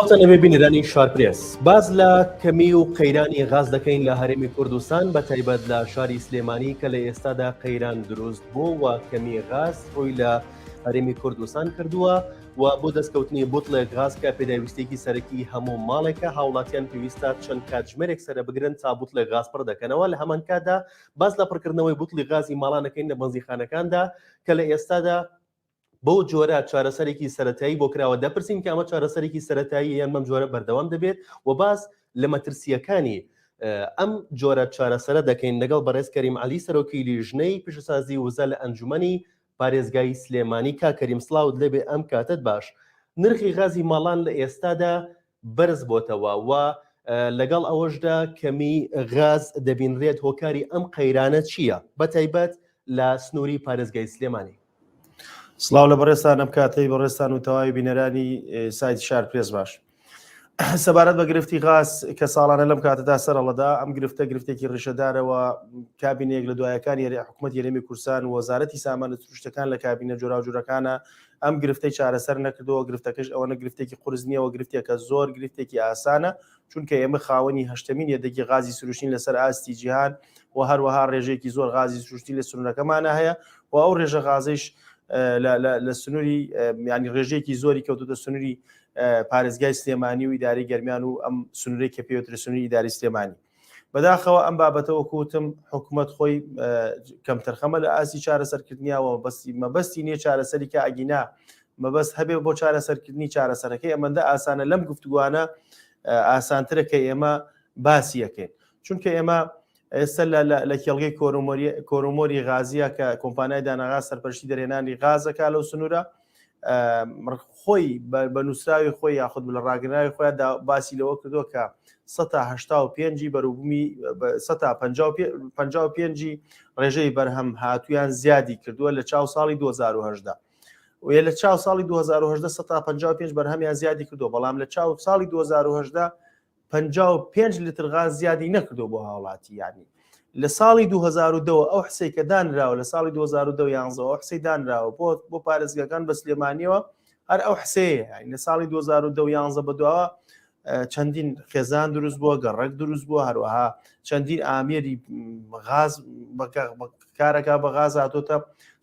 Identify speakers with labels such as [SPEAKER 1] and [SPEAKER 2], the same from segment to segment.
[SPEAKER 1] سلااوتان ئەوێ بینەرانی شارپرێس باز لە کەمی و قەیرانی غاز دەکەین لە هەرێمی کوردستان بە تایبەت لە شاری سلێمانی کە لە ئێستادا قەیران دروست بوو و کەمی غاز ڕووی لە هەرێمی کوردستان کردووە و بۆ دەستکەوتنی بوتڵێک غاز کە پێداویستێکی سەرەکی هەموو ماڵێکە هاوڵاتیان پێویستە چەند کاتژمێرێک سەرە بگرن تا بوتڵێک غاز پڕ دەکەنەوە لە هەمان کاتدا باز لە پڕکردنەوەی بوتڵی غازی ماڵانەکەین لە بەنزیخانەکاندا کە لە ئێستادا بۆ جۆرە چارەسەرێکی سەرەتایی بۆ کراوە دەپرسین کە ئەمە چارەسەرێکی سەرەتایی یان مەم جۆرە بەردەوام دەبێت و باز لە مەترسیەکانی ئەم جۆرە چارەسەرە دەکەین لەگەڵ بەڕێز کەریم عەلی سەرۆکی لیژنەی پیشەسازی وزە لە ئەنجومەنی پارێزگای سلێمانی. کا کەریم سڵاوت لێبێ ئەم کاتت باش. نرخی غازی ماڵان لە ئێستادا بەرز بۆتەوە و لەگەڵ ئەوەشدا کەمی غاز دەبینرێت هۆکاری ئەم قەیرانە چییە بە تایبەت لە سنووری پارێزگای سلێمانی؟
[SPEAKER 2] سڵاو لە بەڕێستان ئەم کاتەی بەڕێستان و تەواوی بینەرانی سایتی شارپرێس باش. سەبارەت بە گرفتی غاز کە ساڵانە لەم کاتەدا سەرەڵەدا ئەم گرفتێکی ڕێژەدارەوە کابینەیەک لە دوایەکانی حکوومەت هەرێمی کوردستان و وەزارەتی سامانە سروشتەکان لە کابینە جۆراوجۆرەکانە ئەم گرفتەی چارەسەر نەکردەوە. گرفتەکەش ئەوەنە گرفتێکی قورس نییەوە، گرفتێکە زۆر گرفتێکی ئاسانە، چونکە ئێمە خاوەنی هەشتمین یەدەگی غازی سروشتین لەسەر ئاستی جیهان و هەروەها ڕێژەیەکی زۆر غازی سروشتی لە سنوورەکەمانە هەیە و ئەو ڕێژە غازیش لە سنووری ینی ڕێژەیەکی زۆری کەوتوتە سنووری پارێزگای سلێمانی و ئیداری گەرمیان و ئەم سنوورەی کە پێوترە سنووری ئیداری سلێمانی. بەداخەوە ئەم بابەتەوە کوتم حکوومەت خۆی کەمتەرخەمە لە ئاسی چارەسەرکردنیەوە مەبەستی نییە چارەسەری کە ئەگینا مەبەست هەبێ بۆ چارەسەرکردنی چارەسەرەکەی ئەمەندە ئاسانە لەم گفتوگوانە ئاسانترە کە ئێمە باسی یەکەین، چونکە ئێمە ئێستا لە کێڵگەی کۆرۆمۆری غازیە کە کۆمپانیای داناغاز سەرپەرشتی دەرێنانی غازەکە لەو سنوورە خۆی بە نووسراوی خۆی یاخود لە ڕاگرناوی خۆیان باسی لەوە کردووە کە 185 بەروبوومی 155 ڕێژەی بەرهەم هاتوویان زیادی کردووە لە چاو ساڵی 2010 و لە چاو ساڵی 2010 155 بەرهەمیان زیادی کردووە، بەڵام لە چاو ساڵی 2010 55 لتر غاز زیادی نەکردو بۆ هاوڵاتی. یعنی لە ساڵی 2010 ئەو حسەی کە دانراوە لە ساڵی 2011 ئەو حسەی دانراوە بۆ پارێزگاکان بە سلێمانیەوە هەر ئەو حسەیە. لە ساڵی 2011 بەدواوە چەندین خێزان دروست بووە، گەڕێک دروست بووە، هەروەها چەندین ئامێری غاز کارەکە بە غاز هاتۆتە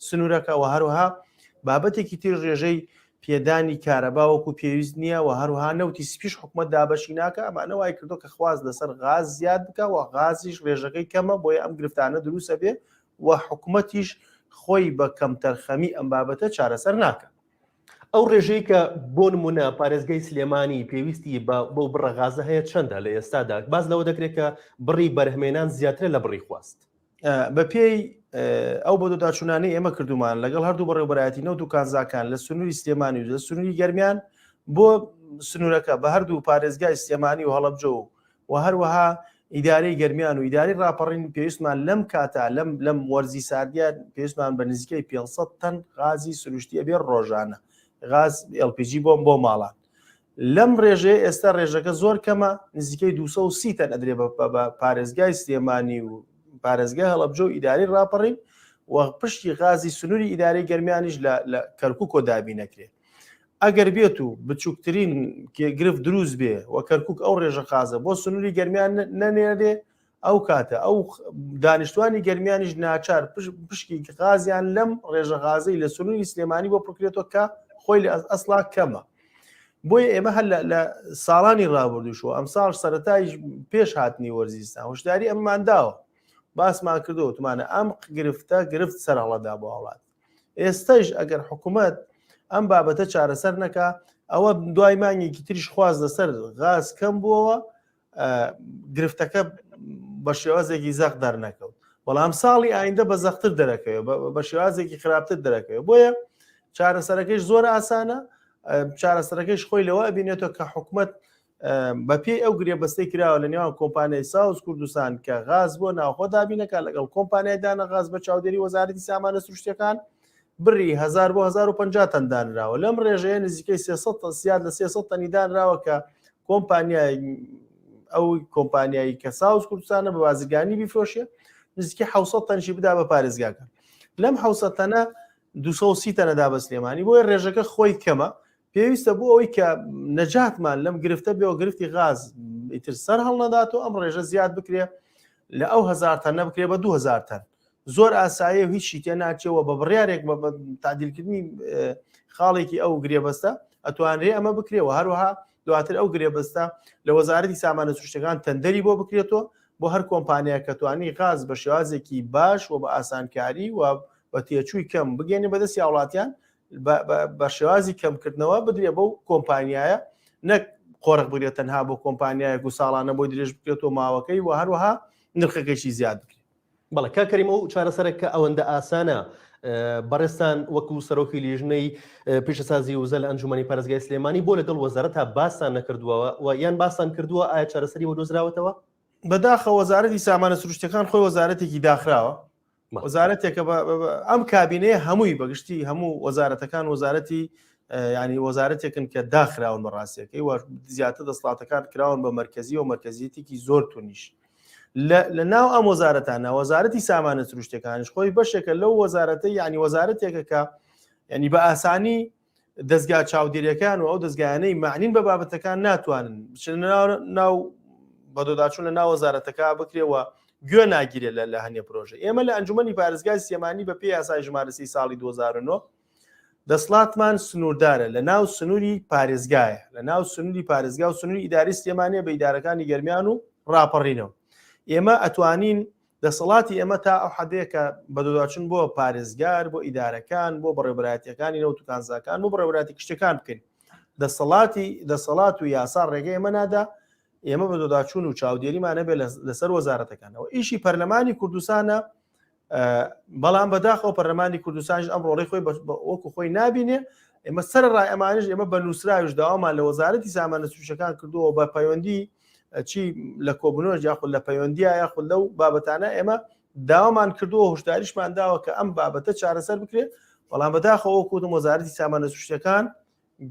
[SPEAKER 2] سنوورەکە و هەروەها بابەتێکی تر ڕێژەی پێدانی کارەبا وەکو پێویست نییە و هەروها نەوتی سپیش حکوومەت دابەشی ناکە. ئەمانە وای کردو کە خواست لەسەر غاز زیاد بکە و غازیش ڕێژەکەی کەمە بۆیە ئەم گرفتانە دروستە بێ و حکوومەتیش خۆی بە کەمتەرخەمی ئەم بابەتە چارەسەر ناکە.
[SPEAKER 1] ئەو ڕێژەی کە بۆ نمونە پارێزگای سلێمانی پێویستی بۆ بڕە غازە هەیە چەندە لە ئێستادا؟ باز لەوە دەکرێت کە بڕی بەرهمێنان زیاترە لە بڕی خواست.
[SPEAKER 2] بە پێی ئەو بۆ دۆداچوونانەی ئێمە کردومان لەگەڵ هەردوو بەڕێوەبەرایەتی نەوت و کانزاکان لە سنووری سلێمانی و لە سنووری گەرمیان بۆ سنوورەکە بە هەردوو پارێزگای سلێمانی و هەڵەبجە و هەروەها ئیدارەی گەرمیان و ئیداری ڕاپەڕین پێویستمان لەم کاتا لەم وەرزی ساردیان پێویستمان بە نزیکەی 500 تەن غازی سروشتیە بێ ڕۆژانە، غاز LPG بۆ ماڵان. لەم ڕێژەیە ئێستا ڕێژەکە زۆر کەمە، نزیکەی 230 تەن ئەدرێ بە پارێزگای سلێمانی و پارێزگای هەڵەبجە و ئیداری ڕاپەڕین و پشتی غازی سنووری ئیداری گەرمیانیش لە کەرکووکۆ دابی نەکرێت. ئەگەر بێت و بچووکترین گرفت دروست بێ و کەرکووک ئەو ڕێژە غازە بۆ سنووری گەرمیان نەنێرێ ئەو کاتە ئەو دانیشتوانی گەرمیانیش ناچار پشکی غازیان لەم ڕێژە غازەی لە سنووری سلێمانی بۆ پڕکرێتەوە کە خۆی لە ئەسڵا کەمە. بۆیە ئێمە هەر لە ساڵانی ڕابردوشەوە ئەم ساڵ سەرەتای پێش هاتنی وەرزیستان هۆشداری ئەممان داوە، باسمان کردو وتمانە ئەم گرفتە گرفت سەرهەڵەدا بۆ هەوڵات. ئێستاش ئەگەر حکوومەت ئەم بابەتە چارەسەر نەکا ئەوە دوای مانگێکی تریش خواست لەسەر غاز کەم بووەوە گرفتەکە بە شێوازێکی زەق دەرنەکەوت، بەڵام ساڵی ئایندە بە زەختر دەرەکەوێت بە شێوازێکی خراپتر دەرەکەوێت. بۆیە چارەسەرەکەیش زۆر ئاسانە، چارەسەرەکەیش خۆی لەوە ئەبینێتەوە کە حکوومەت بەپێی ئەو گرێبەستەی کراوە لە نێوان کۆمپانیای ساوز کوردستان کە غاز بۆ ناوخۆ دابینەکە لەگەڵ کۆمپانیای دانەغاز بە چاودێری وەزارەتی سامانە سروشتیەکان بڕی 1000 بۆ 1050 تەن دانراوە. لەم ڕێژەیە نزیکەی 300 زیاد لە 300 تەنی دانراوە کە کۆمپانیایی کە ساوز کوردستانە بە بازرگانی بیفرۆشێ نزیکەی 700 تەنشی بدا بە پارێزگاکان. لەم 700 تەنە 230 تەنەدا بە سلێمانی، بۆیە ڕێژەکە خۆی کەمە. پێویستە بۆ ئەوەی کە نەجاتمان لەم گرفتە بێەوە گرفتی غاز ئیتر سەر هەڵنەدات و ئەم ڕێژە زیاد بکرێ لە ئەو 1000 تەن نەبکرێ بە 2000 تەن زۆر ئاساییە و هیچی تێ ناچێەوە بە بڕیارێک بە تعدیلکردنی خاڵێکی ئەو گرێبەستە ئەتوانرێ ئەمە بکرێەوە هەروەها دواتر ئەو گرێبەستە لە وەزارەتی سامانە سروشتەکان تەندەری بۆ بکرێتەوە بۆ هەر کۆمپانیا کە توانی غاز بە شێوازێکی باش و بە ئاسانکاری و بە تێچووی کەم بگەێنێ بەدەستی هاوڵاتیان بە شێوازی کەمکردنەوە بدرێ بەو کۆمپانیایە نەک قۆرق بگرێت تەنها بۆ کۆمپانیایەک و ساڵانە بۆی درێژ بکرێتەوە ماوەکەی و هەروەها نرخەکەشی زیاد بکرێت.
[SPEAKER 1] بەڵێ کاکەریم ئەو چارەسەرە کە ئەوەندە ئاسانە بەڕێستان وەکو سەرۆکی لیژنەی پیشەسازی وزە لە ئەنجومەنی پارێزگای سلێمانی بۆ لەگەڵ وەزارەتە باسان نەکردووەوە و یان باسان کردووە ئایا چارەسەری بۆ دۆزراوەتەوە؟
[SPEAKER 2] بەداخە وەزارەتی سامانە سروشتەکان خۆی وەزارەتێکی داخراوە وەزارەتێکە ئەم کابینەیە هەمووی بەگشتی هەموو وەزارەتەکان وەزارەتی ینی وەزارەتێکن کە داخراون بەڕاستیەکەی و زیاتر دەسڵاتەکان کراون بە مرکزی و مرکزیەتێکی زۆر تونیش لە ناو ئەم وەزارەتانە وەزارەتی سامانە سروشتەکانش خۆی بەشێکە لەو وەزارەتە ینی وەزارەتێکە کە ینی بە ئاسانی دەستگا چاودێریەکان و ئەو دەستگایانەی معنین بە بابەتەکان ناتوانن ناو بەدۆداچوون لە ناو وەزارەتەکە بکرێەوە گوێ ناگیرێت لە هەنێ پرۆژە. ئێمە لە ئەنجومەنی پارێزگای سلێمانی بە پێی یاسای ژمارە 30 ساڵی 2009 دەسڵاتمان سنووردارە لە ناو سنووری پارێزگایە لە ناو سنووری پارێزگا و سنووری ئیداری سلێمانیە بە ئیدارەکانی گەرمیان و ڕاپەڕینەوە. ئێمە ئەتوانین دەسەڵاتی ئێمە تا ئەو حەدەیەکە بەدۆداچوون بۆ پارێزگار بۆ ئیدارەکان بۆ بەڕێوەبەرایەتیەکانی نەوت و کانزاکان بۆ بەڕێوەبەراتی کشتەکان بکەین دەسەڵات و یاسا ڕێگەی ئێمە نادا ئێمە بەدۆداچوون و چاودێریمانە بێ لەسەر وەزارەتەکانەوە ئیشی پەرلەمانی کوردستانە بەڵام بەداخەوە پەرلەمانی کوردستانش ئەم ڕۆڵەی خۆی وەکو خۆی نابینێ ئێمە سەرڕای ئەمانش ئێمە بە نووسراویش داوامان لە وەزارەتی سامانە سروشتەکان کردووە بە پەیوەندی چی لە کۆبنەوە یاخود لە پەیوەندیە یاخود لەو بابەتانە ئێمە داوامان کردووە هۆشداریشمان داوە کە ئەم بابەتە چارەسەر بکرێت بەڵام بەداخەوە کوتم وەزارەتی سامانە سروشتەکان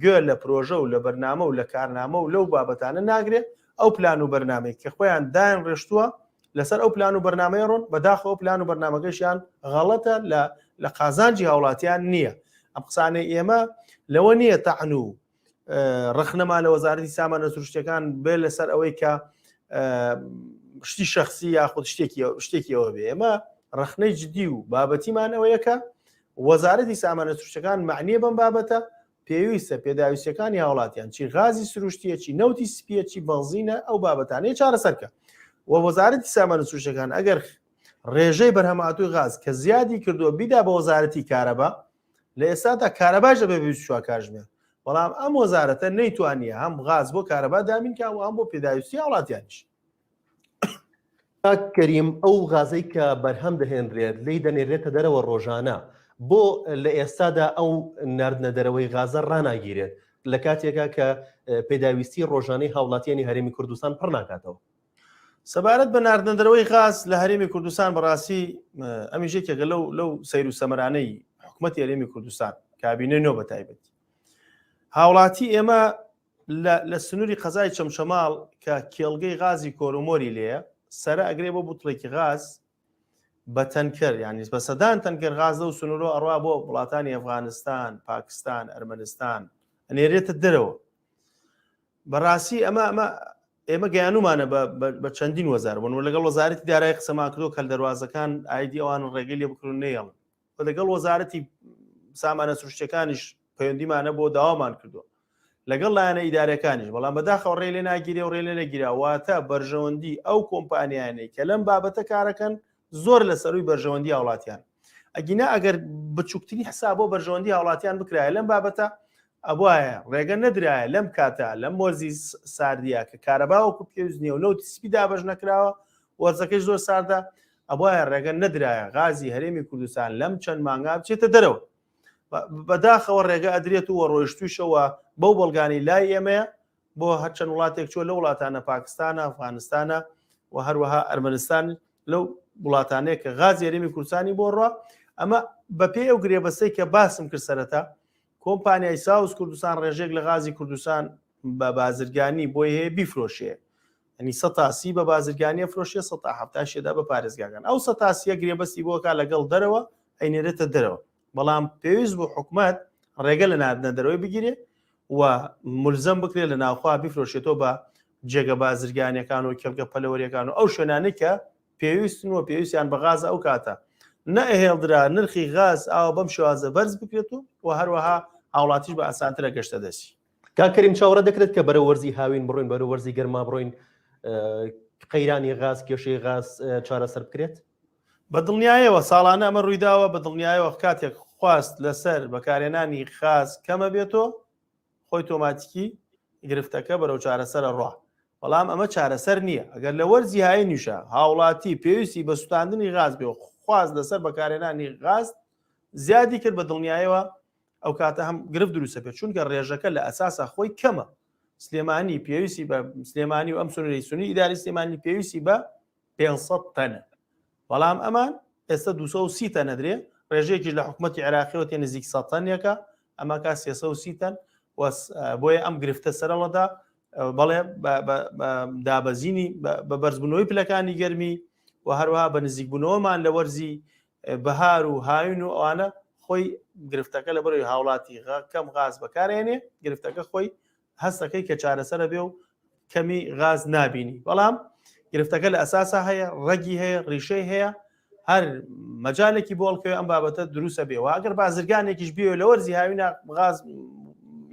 [SPEAKER 2] گوێ لە پرۆژە و لە بەرنامە و لە کارنامە و لەو بابەتانە ناگرێت ئەو پلان و بەرنامەی کە خۆیان دایان ڕێشتووە لەسەر ئەو پلان و بەرنامەی ڕۆن بەداخەوە پلان و بەرنامەکەشیان غەڵەتە لە قازانجی هاوڵاتیان نییە. ئەم قسانەی ئێمە لەوە نییە تەعن و ڕخنەما لە وەزارەتی سامانە سروشتەکان بێ لەسەر ئەوەی کە شتی شخصی یاخود شتێکی ئەوە بێ ئێمە ڕخنەی جدی و بابەتیمان ئەوەیەکە وەزارەتی سامانە سروشتەکان معنیە بەم بابەتە پێویستە پێداویستەکانی هاوڵاتیان چی غازی سروشتیە چی نەوتی سپیە چی بەنزینە ئەو بابەتانەیە چارەسەرکە و وەزارەتی سامانە سروشتەکان ئەگەر ڕێژەی بەرهەمهاتووی غاز کە زیادی کردووە بیدا بە وەزارەتی کارەبا لە ئێستادا کارەباش دەبێ بچووە کاژمێ بەڵام ئەم وەزارەتە نەیتوانیە هەم غاز بۆ کارەبا دامینکە و هەم بۆ پێداویستی هاوڵاتیانیش.
[SPEAKER 1] کەریم ئەو غازەی کە بەرهەم دەهێنرێت لی دەنێرێتە دەرەوە ڕۆژانە بۆ لە ئێستادا ئەو ناردنە دەرەوەی غازە ڕناگیرێت لە کاتێکا کە پێداویستی ڕۆژانەی هاوڵاتیانی هەرێمی کوردستان پڕ ناکاتەوە.
[SPEAKER 2] سەبارەت بە ناردنە دەرەوەی غاز لە هەرێمی کوردستان بەڕاستی ئەمیژێکێکە لەو سەیر و سەمەرانەی حکوومەتی هەرێمی کوردستان کابینەی نۆ بەتایبەتی هاوڵاتی ئێمە لە سنووری قەزای چەمشەماڵ کە کێڵگەی غازی کۆرۆمۆری لێە سەرە ئەگرێ بۆ بوتڵێکی غاز بە تەنکەر یعنی بە سەدان تەنکەر غاز لەو سنوورۆ ئەڕوا بۆ وڵاتانی ئەفغانستان پاکستان ئەرمەنستان ئەنێرێتە دەرەوە بەڕاستی ئێمە گەیانومانە بە چەندین وەزار بوون و لەگەڵ وەزارەتی دارایی قسەمان کردو کە دەواازەکان ئایدی ئەوان ڕێگەی لێ بکڕون نێڵن و لەگەڵ وەزارەتی سامانە سروشتەکانیش پەیوەندیمانە بۆ داوامان کردووە لەگەڵ لایەنە ئیدارەکانیش بەڵام بەداخەوە ڕێ لێ ناگیرێ و ڕێ لێ نەگیراواتە بەرژەوەندی ئەو کۆمپانیانەی کە لەم بابەتە کارەکەن زۆر لە سەروی بەرژەوەندی هاوڵاتیان ئەگینا ئەگەر بچووکتنی حساب بۆ بەرژەوەندی هاوڵاتیان بکرایە لەم بابەتە ئەبواە ڕێگە نەدرایە لەم کاتە لەم مۆرزی ساردیە کە کارەباوەکو پێویست نیە و نەوتی سپی دابەش نەکراوە وەرزەکەش زۆر ساردا ئەبواە ڕێگە نەدرایە غازی هەرێمی کوردستان لەم چەند مانگا بچێتە دەرەوە بەداخەوە ڕێگە ئەدرێت و ڕۆیشتوشەوە بەو بەڵگانی لای ئێمەیە بۆ هەرچەند وڵاتێک چۆ لە وڵاتانە پاکستانە ئەفغانستانە و هەروەها ئەرمەنستان لەو وڵاتانەیە کە غازی هەرێمی کوردستانی بۆ ڕوا ئەمە بەپێ ئەو گرێبەستەی کە باسم کرد سەرەتا کۆمپانیای ساوس کوردستان ڕێژێک لە غازی کوردستان بە بازرگانی بۆی هەیە بیفرۆشێ ئەنی 100 بە بازرگانیە فرۆشیە 170 بە پارێزگاکان ئەو 100 گرێبەستی بۆکە لەگەڵ دەرەوە ئەینێرێتە دەرەوە بەڵام پێویست بۆ حکومەت ڕێگە لە ناردنە دەرەوەی بگیرێ و ملزم بکرێت لە ناوخوا بیفرۆشێتەوە بە جێگە بازرگانیەکان و کێڵگە پەلەوەریەکان و ئەو شوێنانەی کە پێویستن و پێویستیان بە غاز ئەو کاتە نەئهێڵدرا نرخی غاز ئاوە بەم شێوازە بەرز بکرێت و هەروەها هاوڵاتیش بە ئاسانترە گەشتە دەستی.
[SPEAKER 1] کاکەریم چاوەڕە دەکرێت کە بەرە وەرزی هاوین بڕۆین بەرە وەرزی گەرما بڕۆین قەیرانی غاز کێشەی غاز چارەسەر بکرێت؟
[SPEAKER 2] بە دڵنیایەوە ساڵانە ئەمە ڕوویداوە بە دڵنیایەوە کاتێک خواست لەسەر بەکارێنانی غاز کەمە بێتەوە خۆی تۆماتیکی گرفتەکە بەرەو چارەسەرە ڕوا. بەڵام ئەمە چارەسەر نییە. ئەگەر لە وەرزی هاایی نیشە هاوڵاتی پێویستی بە سوتاندنی غاز بێ و خواست لەسەر بەکارێنانی غاز زیادی کرد بە دڵنیایەوە ئەو کاتە هەم گرفت دروستە پێ چونکە ڕێژەکە لە ئەساسە خۆی کەمە. سلێمانی پێویستی بە سلێمانی و ئەم سنووری سنووری ئیداری سلێمانی پێویستی بە 500 تەنە. بەڵام ئەمان ئێستا 230 تەنە درێ ڕێژەیەکیش لە حکوومەتی عێراقیەوە تێ نزیک 100 تەنێکە ئەمە کا 330 تەن بۆیە ئەم گرفتە سەرەڵەدا بەڵێ دابەزینی بە بەرزبوونەوەی پلەکانی گەرمی و هەروەها بە نزیکبوونەوەمان لە وەرزی بەهار و هاوین و ئەوانە خۆی گرفتەکە لە بەرەوەی هاوڵاتی کەم غاز بەکارێنێ گرفتەکە خۆی هەستەکەی کە چارەسەرە بێ و کەمی غاز نابینی. بەڵام گرفتەکە لە ئەساسا هەیە ڕەگی هەیە ڕیشەی هەیە هەر مەجالێکی بۆڵکەوێ ئەم بابەتە دروستە بێەوە ئەگەر بازرگانێکیش بێ لە وەرزی هاوینە غاز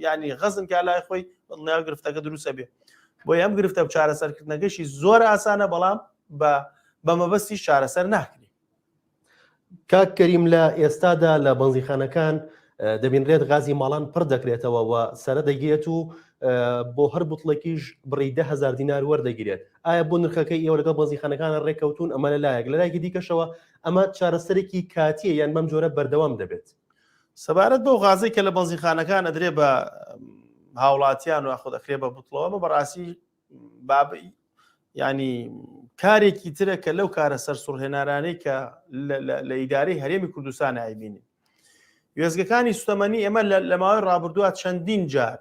[SPEAKER 2] ینی غەزن کا لای خۆی ناو گرفتەکە دروستە بێ بۆی ئەم گرفتە چارەسەرکردنەکەشی زۆر ئاسانە بەڵام بە مەبەستی چارەسەر ناکرێت.
[SPEAKER 1] کاک کەریم لە ئێستادا لە بەنزیخانەکان دەبینرێت غازی ماڵان پڕ دەکرێتەوە و سەرە دەگیرێت و بۆ هەر بوتڵێکیش بڕی 10,000 دینار وەردەگیرێت. ئایا بۆ نرخەکەی ئێوە لەگەڵ بەنزیخانەکانە ڕێکەوتون ئەمە لەلایەک لە لایەکی دیکەشەوە ئەمە چارەسەرێکی کاتیە یان بەم جۆرە بەردەوام دەبێت؟
[SPEAKER 2] سەبارەت بەو غازەی کە لە بەنزیخانەکان ئەدرێ بە هاوڵاتیان و خۆ دەکرێت بە بوتڵەوە بەڕاستی ینی کارێکی ترە کە لەو کارە سەر سوڕهێنارانەی کە لە ئیدارەی هەرێمی کوردستان ئایبینی وێزگەکانی سوتەمەنی ئێمە لە ماوەی ڕابردووە چەندین جار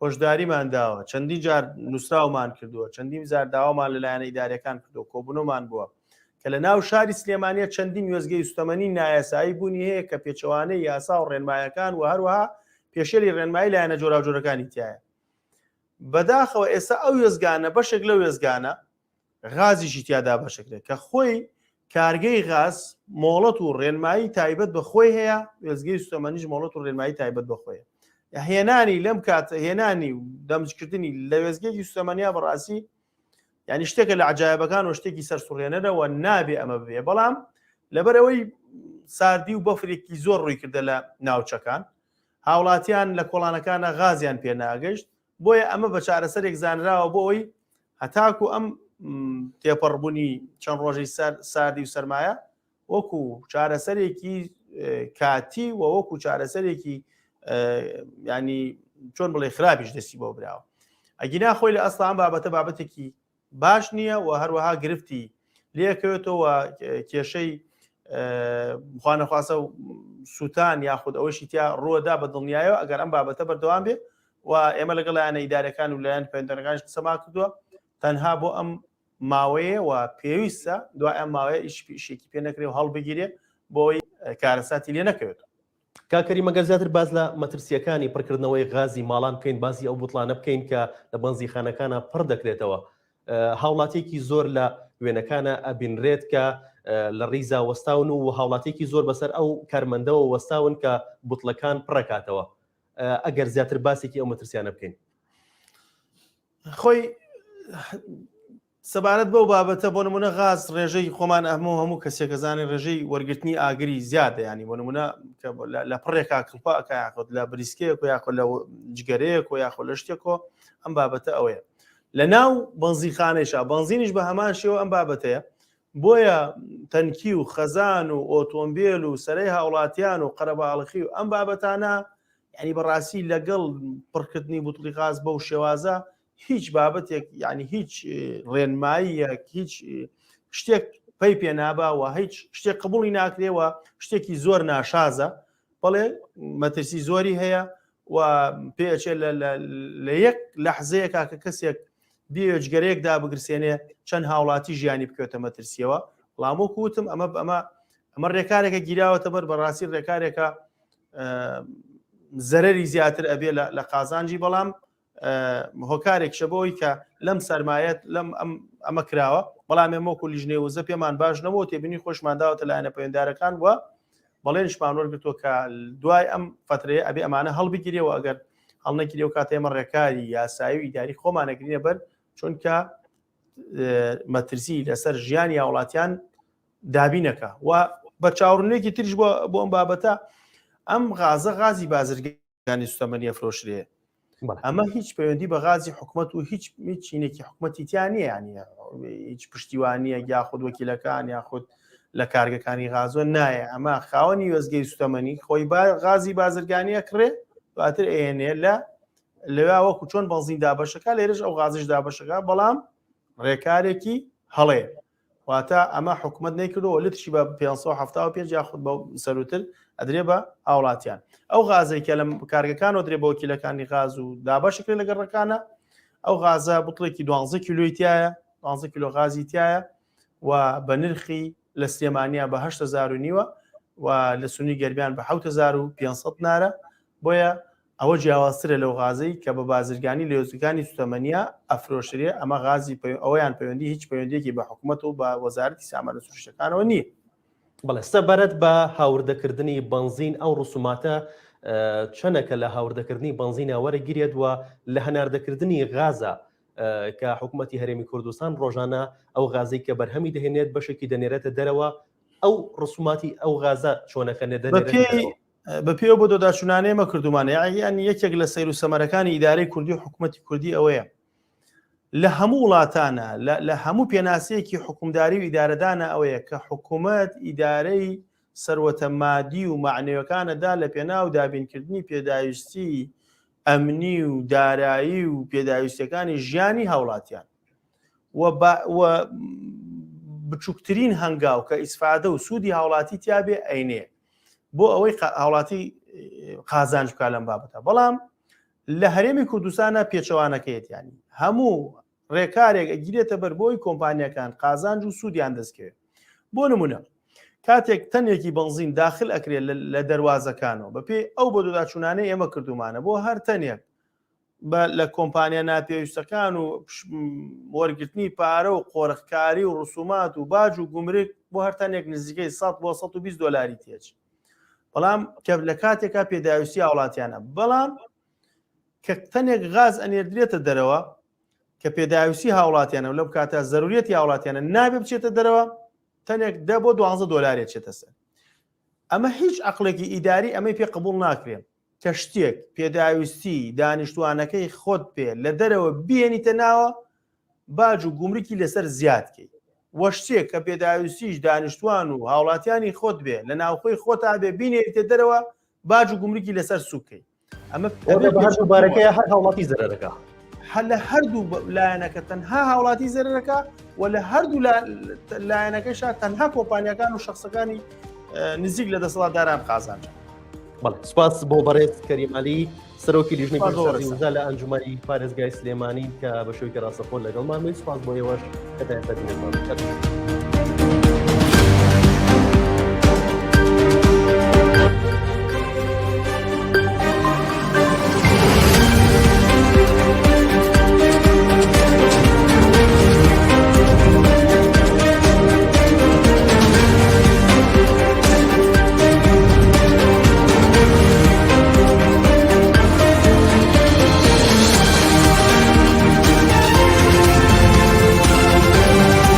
[SPEAKER 2] هۆشداریمان داوە چەندین جار نووسراومان کردووە چەندین جار داوامان لەلایەنە ئیدارەکان کردو کۆبوونەوەمان بووە کە لە ناو شاری سلێمانیە چەندین وێزگەی سوتەمەنی نایاسایی بوونی هەیە کە پێچەوانەی یاسا و ڕێنمایەکان و هەروەها پێشێری ڕێنمایی لایەنە جۆراوجۆرەکانی تایە. بەداخەوە ئێستا ئەو وێزگانە بەشێک لە وێزگانە غازیشی تیادا بەشکرێت کە خۆی کارگەی غاز مۆڵەت و ڕێنمایی تایبەت بە خۆی هەیە وێزگەی سوتەمەنیش مۆڵەت و ڕێنمایی تایبەت بەخۆیە. هێنانی لەم کات هێنانی و دەمجکردنی لە وێزگەی سوتەمەنیا بەڕاستی ینی شتێکە لە عجایبەکان و شتێکی سەرسوڕهێنەرەوە نابێ ئەمە بێ بەڵام لەبەرەوەی ساردی و بەفرێکی زۆر ڕووی کردە لە ناوچەکان هاوڵاتیان لە کۆڵانەکانە غازیان پێ ناگەشت بۆیە ئەمە بە چارەسەرێک زانراوە بۆ ئەوی هەتاکو ئەم تێپەڕبوونی چەند ڕۆژەی ساردی و سەرمایە وەکو چارەسەرێکی کاتی و وەکو چارەسەرێکی ینی چۆن بڵێ خراپیش دەستی بۆ براوە ئەگینا خۆی لە ئەسڵان بابەتە بابەتێکی باش نییە و هەروەها گرفتی لێکەوێتەوە کێشەی خوانەخواسە و سووتان یاخود ئەوەشی تیا ڕووەدا بە دڵنیایەوە ئەگەر ئەم بابەتە بەردەوام بێ و ئێمە لەگەڵ لایەنە ئیدارەکان و لایەن پەیوەندیەکانش قسەما کردووە تەنها بۆ ئەم ماوەیە و پێویستە دوای ئەم ماوەیە ئیشێکی پێ نەکرێ و هەڵبگیرێ بۆی کارەساتی لێ نەکەوێت.
[SPEAKER 1] کاکەری مەگەر زیاتر باز لە مەترسیەکانی پڕکردنەوەی غازی ماڵان بکەین بازی ئەو بوتڵانە بکەین کە لە بەنزیخانەکانە پڕ دەکرێتەوە هاوڵاتێکی زۆر لە وێنەکانە ئەبینرێت کە لە ڕیزا وەستاون و هاوڵاتێکی زۆر بەسەر ئەو کارمەندەوە وەستاون کە بوتڵەکان پڕەکاتەوە ئەگەر زیاتر باسێکی ئەو مەترسیانە بکەین.
[SPEAKER 2] خۆی سەبارەت بەو بابەتە بۆ نمونە غاز ڕێژەی خۆمان هەموو کەسێکەزانانی ڕێژەی وەرگرتنی ئاگری زیادە ینی بۆ نمونە لە پڕێکا کڵپاکە یاخۆت لە بریسکەیەک و یاخۆ لە جگەرەیەک و یاخۆ لە شتێکەوە ئەم بابەتە ئەوەیە لە ناو بەنزیخانەیشە بەنزینیش بە هەمان شێوە ئەم بابەتەیە بۆیە تەنکی و خەزان و ئۆتۆمبیل و سەرەی هاوڵاتیان و قەرەباڵخی و ئەم بابەتانە ینی بەڕاستی لەگەڵ پڕکردنی بوتڵی غاز بەو شێوازە هیچ بابەتێک ینی هیچ ڕێنماییەک هیچ شتێک پێی پێ ناباوە هیچ شتێک قبوڵی ناکرێەوە شتێکی زۆر ناشازە بەڵێ مەترسی زۆری هەیە و پێچێ لە یەک لەحزەیەکا کە کەسێک بیێجگەرەیەک دابگرسێنێ چەند هاوڵاتی ژیانی بکەوتە مەترسیەوە بەڵام کووتم ئەمە ڕێکارێکە گیراوەتە بەر بەڕاستی ڕێکارێکە زەرەری زیاتر ئەبێ لە قازانجی بەڵام هۆکارێکشە بۆی کە لەم سەرمایەت لەم ئەمە کراوە بەڵام ئێمەکو لیژنێ وزە پێمان باش نەبوو تێبینی خۆشمانداوەتە لایەنە پەیوەنددارەکان وە بەڵێنشمان وەرگرتووە کە دوای ئەم فترەیە ئەبێ ئەمانە هەڵبگیرێەوە ئەگەر هەڵنەگیرێ و کاتە ئێمە ڕێکاری یاسایی و ئیداری خۆمانەگرینە بەر چونکە مەترسی لەسەر ژیانی وڵاتیان دابینەکە و بە چاوڕنێکی تریش بۆ ئەم بابەتە ئەم غازی بازرگانی سوتەمەنیە فرۆشرێ ئەمە هیچ پەیوەندی بە غازی حکوومەت و هیچ چینێکی حکوومەتی تیانە ینی هیچ پشتیوانیە یاخود وەکیلەکان یاخود لە کارگەکانی غازۆ نایە ئەمە خاوەنی وەزگەی سوتەمەنی خۆی غازی بازرگانیە کڕێ دواتر ئێنێ لەوێ وەکو چۆن بەنزین دابەشەکە لێرەش ئەو غازش دابەشەکە بەڵام ڕێکارێکی هەڵێ واتە ئەمە حکوومەت نەیکردەوە لتشی بە 575 یاخود بە سەروتر ئەدرێ بە هاوڵاتیان ئەو غازێکە لە کارگەکانەوە درێ بە وەکیلەکانی غاز و دابەشەکرێ لە گەڕەکانە ئەو غازە بوتڵێکی 12 کیلۆی تایە 12 کیلۆ غازی تایە و بە نرخی لە سلێمانیا بە 8,000 نیوە و لە سونی گەرمیان بە 7,500 نارە بۆیە ئەوە جیاوازترە لەو غازەی کە بە بازرگانی لە وێستگەکانی سوتەمەنیە ئەفرۆشرێ ئەمە غازی ئەویان پەیوەندی هیچ پەیوەندیەکی بە حکوومەت و بە وەزارەتی سامانە سروشتەکانەوە نییە.
[SPEAKER 1] بەڵێ سەبارەت بە هاوردەکردنی بنزین ئەو ڕسوماتە چەنەکە لە هاوردەکردنی بنزینە وەرەگیرێت وە لە هەناردەکردنی غازە کە حکوومەتی هەرێمی کوردستان ڕۆژانە ئەو غازی کە بەرهەمی دەهێنێت بەشێکی دەنێرێتە دەرەوە ئەو ڕسوماتی ئەو غازە چۆنەکە نەدەنێت
[SPEAKER 2] بە پێوە بۆ دۆداچوونانەیەمە کردومانە یان یەکێک لە سەیر و سەمەرەکانی ئیدارەی کوردی و حکوومەتی کوردی ئەوەیە لە هەموو وڵاتانە لە هەموو پێناسەیەکی حکومداری و ئیدارەدانە ئەوەیە کە حکوومەت ئیدارەی سەروەتە مادی و معنەوەکانەدا لە پێناو دابینکردنی پێداویستی ئەمنی و دارایی و پێداویستەکانی ژیانی هاوڵاتیان و بچووکترین هەنگاو کە ئیسفادە و سوودی هاوڵاتی تیابێ ئەینێ بۆ ئەوەی هاوڵاتی قازانج بکات لەم بابەتە بەڵام لە هەرێمی کوردستانە پێچەوانەکەیەتیانی هەموو ڕێکارێک ئەگیرێتە بەر بۆی کۆمپانیەکان قازانج و سوودیان دەستکەوێت بۆ نمونە کاتێک تەنێکی بنزین داخل ئەکرێت لە دەواازەکانەوە بەپێ ئەو بۆ دۆداچوونانەی ئێمە کردومانە بۆ هەر تەنێک لە کۆمپانیا ناپێویستەکان و وەرگرتنی پارە و قۆرخکاری و ڕسومات و باج و گومرگ بۆ هەر تەنێک نزیکەی 100 بۆ 120 دۆلاری تێچ بەڵام کە لە کاتێکا پێداویستی وڵاتیانە بەڵام کە تەنێک غاز ئەنێردرێتە دەرەوە کە پێداویستی هاوڵاتیانە لەو کاتە زەروریەتی هاوڵاتیانە نابێ بچێتە دەرەوە تەنێک 10 بۆ 12 دۆلارێک چێتە سەر ئەمە هیچ عەقڵێکی ئیداری ئەمەی پێ قبوڵ ناکرێن کە شتێک پێداویستی دانیشتوانەکەی خۆت پێ لە دەرەوە بێنیتە ناوە باج و گومرکی لەسەر زیادکەی وە شتێک کە پێداویستیش دانیشتوان و هاوڵاتیانی خۆت بێ لە ناوخۆی خۆتا بێ بینێتە دەرەوە باج و گومرکی لەسەر سوکەی ئەمە
[SPEAKER 1] بارەکەی هەر هاوڵاتی زەرەرەکە
[SPEAKER 2] لە هەردوو لایەنەکە تەنها هاوڵاتی زەرەرەکە و لە هەردوو لایەنەکەیشا تەنها کۆمپانیەکان و شخصەکانی نزیک لە دەسەڵاتداران قازانج.
[SPEAKER 1] بەڵێ سوپاس بۆ بەڕێز کەریمعەلی سەرۆکی لیژنەی پارێزگای لە ئەنجومەنی پارێزگای سلێمانی کە بە شێوەیەکی ڕاستەخۆ لەگەڵمان سوپاس بۆ ئێوەش کە دایەتە